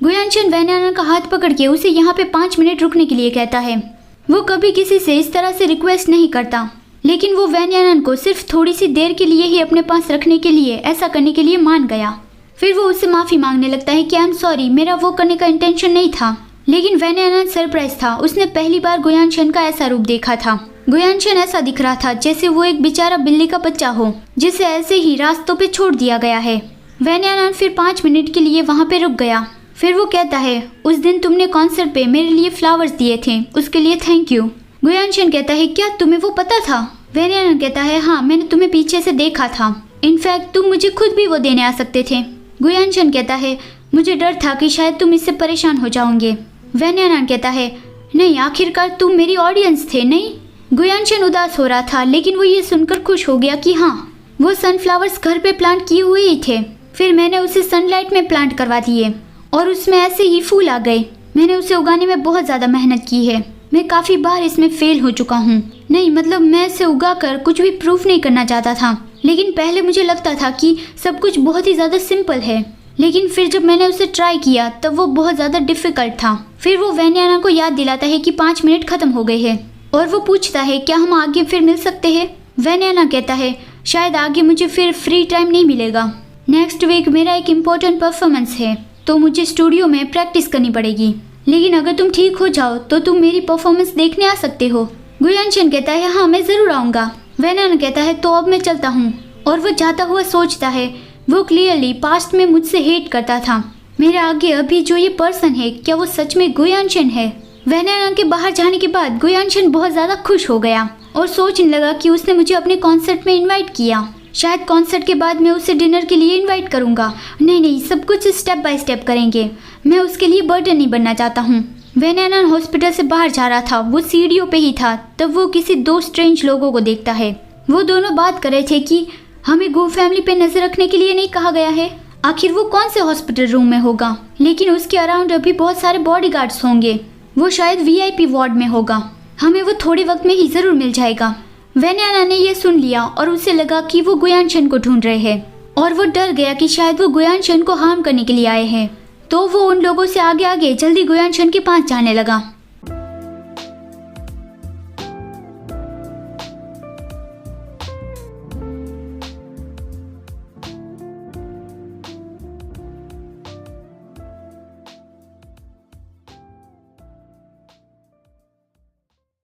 गुयानशन वैनयानन का हाथ पकड़ के उसे यहाँ पे 5 मिनट रुकने के लिए कहता है। वो कभी किसी से इस तरह से रिक्वेस्ट नहीं करता, लेकिन वो वैनयानन को सिर्फ थोड़ी सी देर के लिए ही अपने पास रखने के लिए ऐसा करने के लिए मान गया। फिर वो उससे माफ़ी मांगने लगता है कि आई एम सॉरी, मेरा वो करने का इंटेंशन नहीं था। लेकिन वैनयानन सरप्राइज था, उसने पहली बार गुयानशन का ऐसा रूप देखा था। गुयानशन ऐसा दिख रहा था जैसे वो एक बेचारा बिल्ली का बच्चा हो जिसे ऐसे ही रास्तों पे छोड़ दिया गया है। वैनयानन फिर 5 मिनट के लिए वहाँ पे रुक गया। फिर वो कहता है, उस दिन तुमने कॉन्सर्ट पे मेरे लिए फ्लावर्स दिए थे, उसके लिए थैंक यू। गुयानशन कहता है, क्या तुम्हें वो पता था? वैनयानन कहता है, हाँ, मैंने तुम्हें पीछे से देखा था। इनफैक्ट तुम मुझे खुद भी वो देने आ सकते थे। गुयानशन कहता है, मुझे डर था कि शायद तुम इससे परेशान हो जाओगे। वैनयानन कहता है, नहीं, आखिरकार तुम मेरी ऑडियंस थे, नहीं? गुयानशन उदास हो रहा था, लेकिन वो ये सुनकर खुश हो गया कि हाँ, वो सनफ्लावर्स घर पे प्लांट किए हुए ही थे। फिर मैंने उसे सनलाइट में प्लांट करवा दिए और उसमें ऐसे ही फूल आ गए। मैंने उसे उगाने में बहुत ज़्यादा मेहनत की है। मैं काफ़ी बार इसमें फेल हो चुका हूँ। नहीं, मतलब मैं इसे उगाकर कुछ भी प्रूफ नहीं करना चाहता था, लेकिन पहले मुझे लगता था कि सब कुछ बहुत ही ज़्यादा सिंपल है, लेकिन फिर जब मैंने उसे ट्राई किया तब वो बहुत ज़्यादा डिफ़िकल्ट था। फिर वो वैनयानन को याद दिलाता है कि 5 मिनट ख़त्म हो गए हैं और वो पूछता है, क्या हम आगे फिर मिल सकते हैं? वैनयानन कहता है, शायद आगे मुझे फिर फ्री टाइम नहीं मिलेगा। नेक्स्ट वीक मेरा एक इम्पोर्टेंट परफॉर्मेंस है, तो मुझे स्टूडियो में प्रैक्टिस करनी पड़ेगी। लेकिन अगर तुम ठीक हो जाओ तो तुम मेरी परफॉर्मेंस देखने आ सकते हो। गुयानशन कहता है, हाँ, मैं ज़रूर आऊँगा। वैनयानन कहता है, तो अब मैं चलता हूँ। और वो जाता हुआ सोचता है, वो क्लियरली पास्ट में मुझसे हेट करता था। मेरे आगे अभी जो ये पर्सन है, क्या वो सच में गुयानशन है? वैनयानन के बाहर जाने के बाद गुयानशन बहुत ज़्यादा खुश हो गया और सोचने लगा कि उसने मुझे अपने कॉन्सर्ट में इनवाइट किया। शायद कॉन्सर्ट के बाद मैं उसे डिनर के लिए इनवाइट करूंगा। नहीं, सब कुछ स्टेप बाय स्टेप करेंगे। मैं उसके लिए बर्डन नहीं बनना चाहता हूँ। वैनयानन हॉस्पिटल से बाहर जा रहा था, वो सीढ़ियों पे ही था, तब वो किसी 2 स्ट्रेंज लोगों को देखता है। वो दोनों बात कर रहे थे कि हमें गो फैमिली पे नजर रखने के लिए नहीं कहा गया है। आखिर वो कौन से हॉस्पिटल रूम में होगा? लेकिन उसके अराउंड अभी बहुत सारे बॉडीगार्ड्स होंगे। वो शायद VIP वार्ड में होगा। हमें वो थोड़े वक्त में ही जरूर मिल जाएगा। वैनयानन ने यह सुन लिया और उसे लगा कि वो गुयानशन को ढूंढ रहे हैं और वो डर गया कि शायद वो गुयानशन को हार्म करने के लिए आए हैं। तो वो उन लोगों से आगे आगे जल्दी गुयानशन के पास जाने लगा।